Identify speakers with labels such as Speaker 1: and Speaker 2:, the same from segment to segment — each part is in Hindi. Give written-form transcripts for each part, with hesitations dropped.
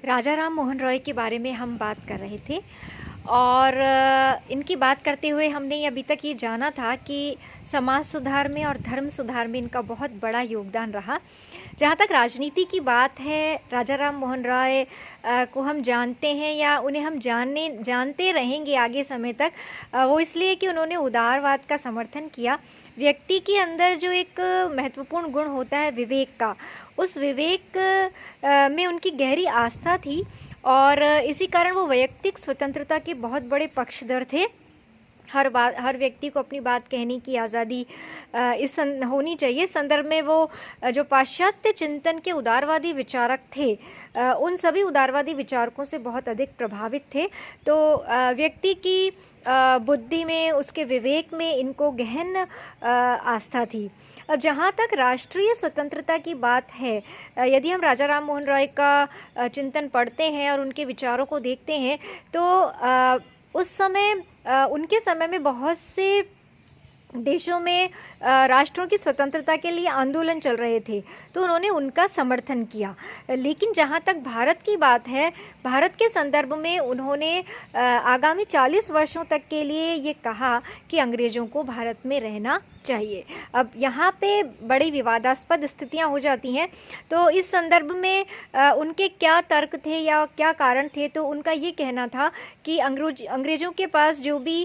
Speaker 1: राजा राम मोहन रॉय के बारे में हम बात कर रहे थे और इनकी बात करते हुए हमने अभी तक ये जाना था कि समाज सुधार में और धर्म सुधार में इनका बहुत बड़ा योगदान रहा। जहाँ तक राजनीति की बात है, राजा राम मोहन रॉय को हम जानते हैं या उन्हें हम जानते रहेंगे आगे समय तक। वो इसलिए कि उन्होंने उदारवाद का समर्थन किया। व्यक्ति के अंदर जो एक महत्वपूर्ण गुण होता है विवेक का, उस विवेक में उनकी गहरी आस्था थी और इसी कारण वो वैयक्तिक स्वतंत्रता के बहुत बड़े पक्षधर थे। हर व्यक्ति को अपनी बात कहने की आज़ादी होनी चाहिए। संदर्भ में वो जो पाश्चात्य चिंतन के उदारवादी विचारक थे, उन सभी उदारवादी विचारकों से बहुत अधिक प्रभावित थे। तो व्यक्ति की बुद्धि में, उसके विवेक में इनको गहन आस्था थी। अब जहाँ तक राष्ट्रीय स्वतंत्रता की बात है, यदि हम राजा राम मोहन रॉय का चिंतन पढ़ते हैं और उनके विचारों को देखते हैं तो उस समय उनके समय में बहुत से देशों में राष्ट्रों की स्वतंत्रता के लिए आंदोलन चल रहे थे, तो उन्होंने उनका समर्थन किया। लेकिन जहाँ तक भारत की बात है, भारत के संदर्भ में उन्होंने आगामी 40 वर्षों तक के लिए ये कहा कि अंग्रेज़ों को भारत में रहना चाहिए। अब यहाँ पे बड़ी विवादास्पद स्थितियाँ हो जाती हैं, तो इस संदर्भ में उनके क्या तर्क थे या क्या कारण थे, तो उनका ये कहना था कि अंग्रेज़ों के पास जो भी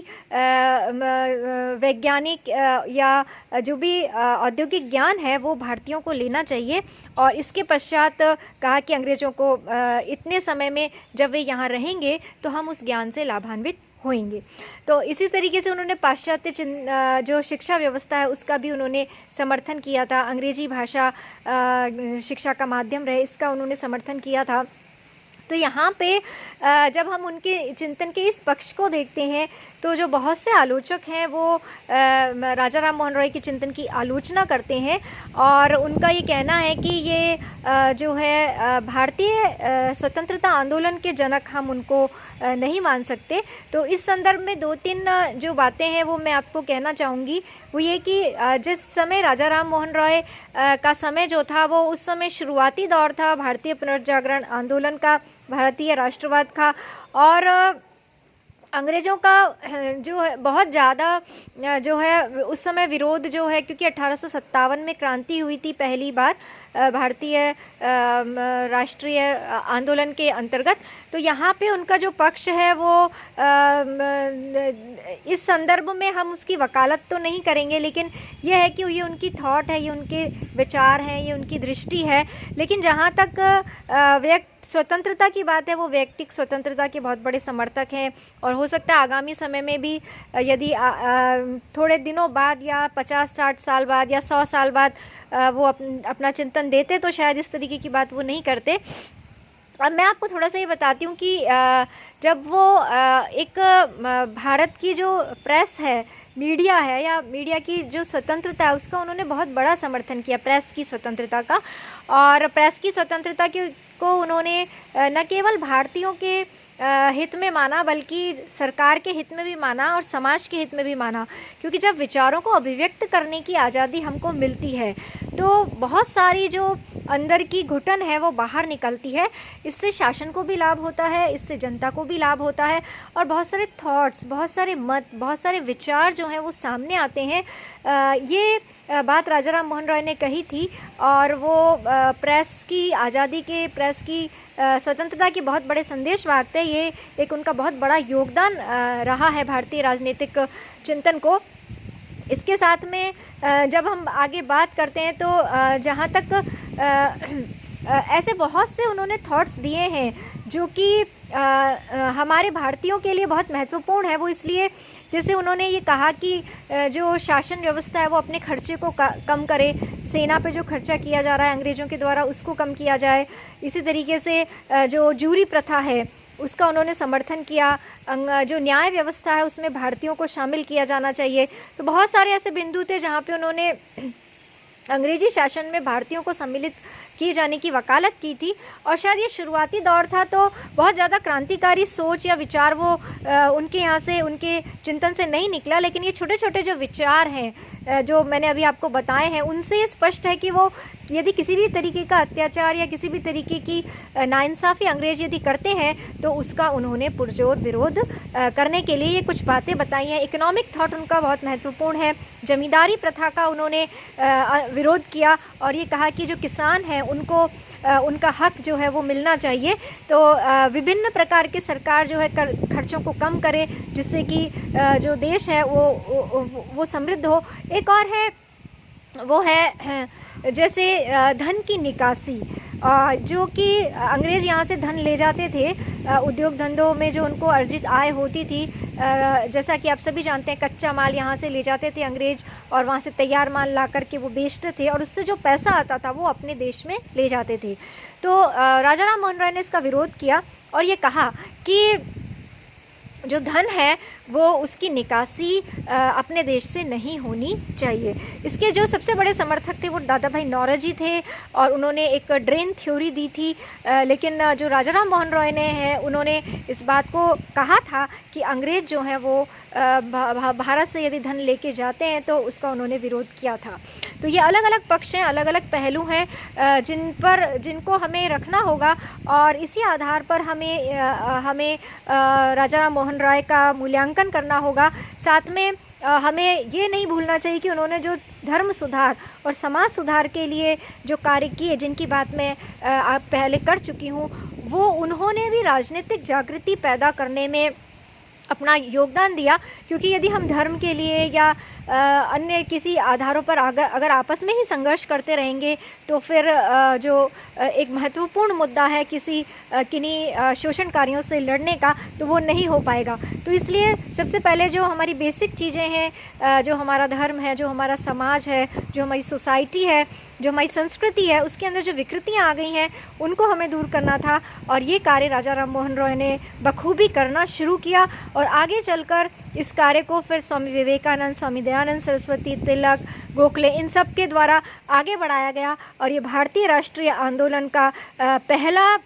Speaker 1: वैज्ञानिक या जो भी औद्योगिक ज्ञान है वो भारतीयों को लेना चाहिए। और इसके पश्चात कहा कि अंग्रेज़ों को इतने समय में जब वे यहाँ रहेंगे तो हम उस ज्ञान से लाभान्वित होंगे। तो इसी तरीके से उन्होंने पाश्चात्य जो शिक्षा व्यवस्था है उसका भी उन्होंने समर्थन किया था। अंग्रेजी भाषा शिक्षा का माध्यम रहे, इसका उन्होंने समर्थन किया था। तो यहाँ पे जब हम उनके चिंतन के इस पक्ष को देखते हैं तो जो बहुत से आलोचक हैं वो राजा राम मोहन रॉय के चिंतन की आलोचना करते हैं और उनका ये कहना है कि ये जो है भारतीय स्वतंत्रता आंदोलन के जनक हम उनको नहीं मान सकते। तो इस संदर्भ में 2-3 जो बातें हैं वो मैं आपको कहना चाहूँगी। वो ये कि जिस समय राजा राम मोहन रॉय का समय जो था वो उस समय शुरुआती दौर था भारतीय पुनर्जागरण आंदोलन का, भारतीय राष्ट्रवाद का, और अंग्रेज़ों का जो है बहुत ज़्यादा जो है उस समय विरोध जो है, क्योंकि 1857 में क्रांति हुई थी पहली बार भारतीय राष्ट्रीय आंदोलन के अंतर्गत। तो यहाँ पे उनका जो पक्ष है वो इस संदर्भ में हम उसकी वकालत तो नहीं करेंगे, लेकिन यह है कि ये उनकी थॉट है, ये उनके विचार हैं, ये उनकी दृष्टि है। लेकिन जहाँ तक स्वतंत्रता की बात है, वो वैयक्तिक स्वतंत्रता के बहुत बड़े समर्थक हैं और हो सकता है आगामी समय में भी यदि थोड़े दिनों बाद या 50-60 साल बाद या 100 साल बाद वो अपना चिंतन देते तो शायद इस तरीके की बात वो नहीं करते। अब मैं आपको थोड़ा सा ये बताती हूँ कि जब वो एक भारत की जो प्रेस है, मीडिया है, या मीडिया की जो स्वतंत्रता है उसका उन्होंने बहुत बड़ा समर्थन किया, प्रेस की स्वतंत्रता का। और प्रेस की स्वतंत्रता को उन्होंने न केवल भारतीयों के हित में माना बल्कि सरकार के हित में भी माना और समाज के हित में भी माना, क्योंकि जब विचारों को अभिव्यक्त करने की आज़ादी हमको मिलती है तो बहुत सारी जो अंदर की घुटन है वो बाहर निकलती है। इससे शासन को भी लाभ होता है, इससे जनता को भी लाभ होता है और बहुत सारे थॉट्स, बहुत सारे मत, बहुत सारे विचार जो हैं वो सामने आते हैं। ये बात राजा राम मोहन रॉय ने कही थी और वो प्रेस की आज़ादी के, प्रेस की स्वतंत्रता के बहुत बड़े संदेशवाहक थे। ये एक उनका बहुत बड़ा योगदान रहा है भारतीय राजनीतिक चिंतन को। इसके साथ में जब हम आगे बात करते हैं तो जहाँ तक ऐसे बहुत से उन्होंने थॉट्स दिए हैं जो कि हमारे भारतीयों के लिए बहुत महत्वपूर्ण है। वो इसलिए, जैसे उन्होंने ये कहा कि जो शासन व्यवस्था है वो अपने खर्चे को कम करे, सेना पे जो खर्चा किया जा रहा है अंग्रेज़ों के द्वारा उसको कम किया जाए। इसी तरीके से जो जूरी प्रथा है उसका उन्होंने समर्थन किया। जो न्याय व्यवस्था है उसमें भारतीयों को शामिल किया जाना चाहिए। तो बहुत सारे ऐसे बिंदु थे जहाँ पे उन्होंने अंग्रेजी शासन में भारतीयों को सम्मिलित किए जाने की वकालत की थी। और शायद ये शुरुआती दौर था तो बहुत ज़्यादा क्रांतिकारी सोच या विचार वो उनके यहाँ से, उनके चिंतन से नहीं निकला, लेकिन ये छोटे छोटे जो विचार हैं, जो मैंने अभी आपको बताए हैं उनसे ये स्पष्ट है कि वो यदि किसी भी तरीके का अत्याचार या किसी भी तरीके की नाइंसाफ़ी अंग्रेज यदि करते हैं तो उसका उन्होंने पुरजोर विरोध करने के लिए ये कुछ बातें बताई हैं। इकोनॉमिक थॉट उनका बहुत महत्वपूर्ण है। जमींदारी प्रथा का उन्होंने विरोध किया और ये कहा कि जो किसान हैं उनको उनका हक जो है वो मिलना चाहिए। तो विभिन्न प्रकार के सरकार जो है खर्चों को कम करे जिससे कि जो देश है वो समृद्ध हो। एक और है वो है जैसे धन की निकासी, जो कि अंग्रेज़ यहाँ से धन ले जाते थे उद्योग धंधों में जो उनको अर्जित आय होती थी। जैसा कि आप सभी जानते हैं कच्चा माल यहाँ से ले जाते थे अंग्रेज और वहाँ से तैयार माल ला कर के वो बेचते थे और उससे जो पैसा आता था वो अपने देश में ले जाते थे। तो राजा राम मोहन राय ने इसका विरोध किया और ये कहा कि जो धन है वो उसकी निकासी अपने देश से नहीं होनी चाहिए। इसके जो सबसे बड़े समर्थक थे वो दादा भाई नौरोजी थे और उन्होंने एक ड्रेन थ्योरी दी थी। लेकिन जो राजा राम मोहन रॉय ने है उन्होंने इस बात को कहा था कि अंग्रेज़ जो हैं वो भारत से यदि धन लेके जाते हैं तो उसका उन्होंने विरोध किया था। तो ये अलग अलग पक्ष हैं, अलग अलग पहलू हैं जिनको हमें रखना होगा और इसी आधार पर हमें राजा राम मोहन राय का मूल्यांकन करना होगा। साथ में हमें ये नहीं भूलना चाहिए कि उन्होंने जो धर्म सुधार और समाज सुधार के लिए जो कार्य किए, जिनकी बात मैं आप पहले कर चुकी हूँ, वो उन्होंने भी राजनीतिक जागृति पैदा करने में अपना योगदान दिया। क्योंकि यदि हम धर्म के लिए या अन्य किसी आधारों पर अगर आपस में ही संघर्ष करते रहेंगे तो फिर जो एक महत्वपूर्ण मुद्दा है किन्हीं शोषणकारियों से लड़ने का, तो वो नहीं हो पाएगा। तो इसलिए सबसे पहले जो हमारी बेसिक चीज़ें हैं, जो हमारा धर्म है, जो हमारा समाज है, जो हमारी सोसाइटी है, जो हमारी संस्कृति है, उसके अंदर जो विकृतियाँ आ गई हैं उनको हमें दूर करना था और ये कार्य राजा राम मोहन रॉय ने बखूबी करना शुरू किया। और आगे चलकर इस कार्य को फिर स्वामी विवेकानंद, स्वामी दयानंद सरस्वती, तिलक, गोखले, इन सब के द्वारा आगे बढ़ाया गया और ये भारतीय राष्ट्रीय आंदोलन का पहला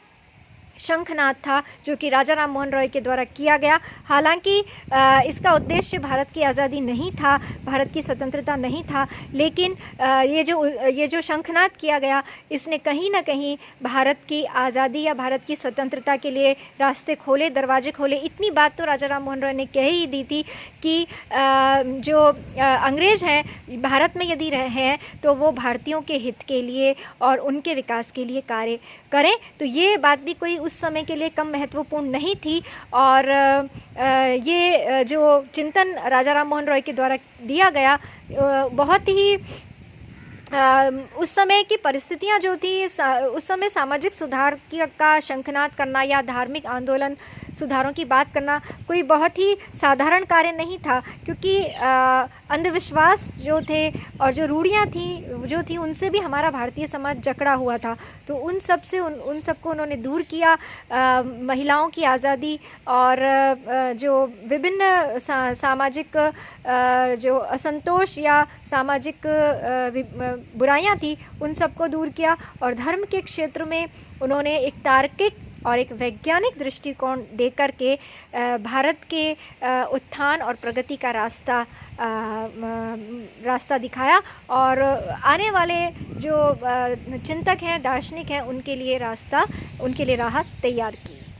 Speaker 1: शंखनाद था जो कि राजा राम मोहन रॉय के द्वारा किया गया। हालांकि इसका उद्देश्य भारत की आज़ादी नहीं था, भारत की स्वतंत्रता नहीं था, लेकिन ये जो शंखनाद किया गया इसने कहीं ना कहीं भारत की आज़ादी या भारत की स्वतंत्रता के लिए रास्ते खोले, दरवाजे खोले। इतनी बात तो राजा राम मोहन रॉय ने कह ही दी थी कि जो अंग्रेज़ हैं भारत में यदि रहे हैं तो वो भारतीयों के हित के लिए और उनके विकास के लिए कार्य करें। तो ये बात भी कोई उस समय के लिए कम महत्वपूर्ण नहीं थी और ये जो चिंतन राजा राम मोहन रॉय के द्वारा दिया गया बहुत ही उस समय की परिस्थितियां जो थी, उस समय सामाजिक सुधार का शंखनाद करना या धार्मिक आंदोलन सुधारों की बात करना कोई बहुत ही साधारण कार्य नहीं था। क्योंकि अंधविश्वास जो थे और जो रूढ़ियाँ थी उनसे भी हमारा भारतीय समाज जकड़ा हुआ था। तो उन सबको उन्होंने दूर किया। महिलाओं की आज़ादी और जो विभिन्न सामाजिक जो असंतोष या सामाजिक बुराइयां थी उन सबको दूर किया और धर्म के क्षेत्र में उन्होंने एक तार्किक और एक वैज्ञानिक दृष्टिकोण देकर के भारत के उत्थान और प्रगति का रास्ता दिखाया और आने वाले जो चिंतक हैं, दार्शनिक हैं, उनके लिए राह तैयार की।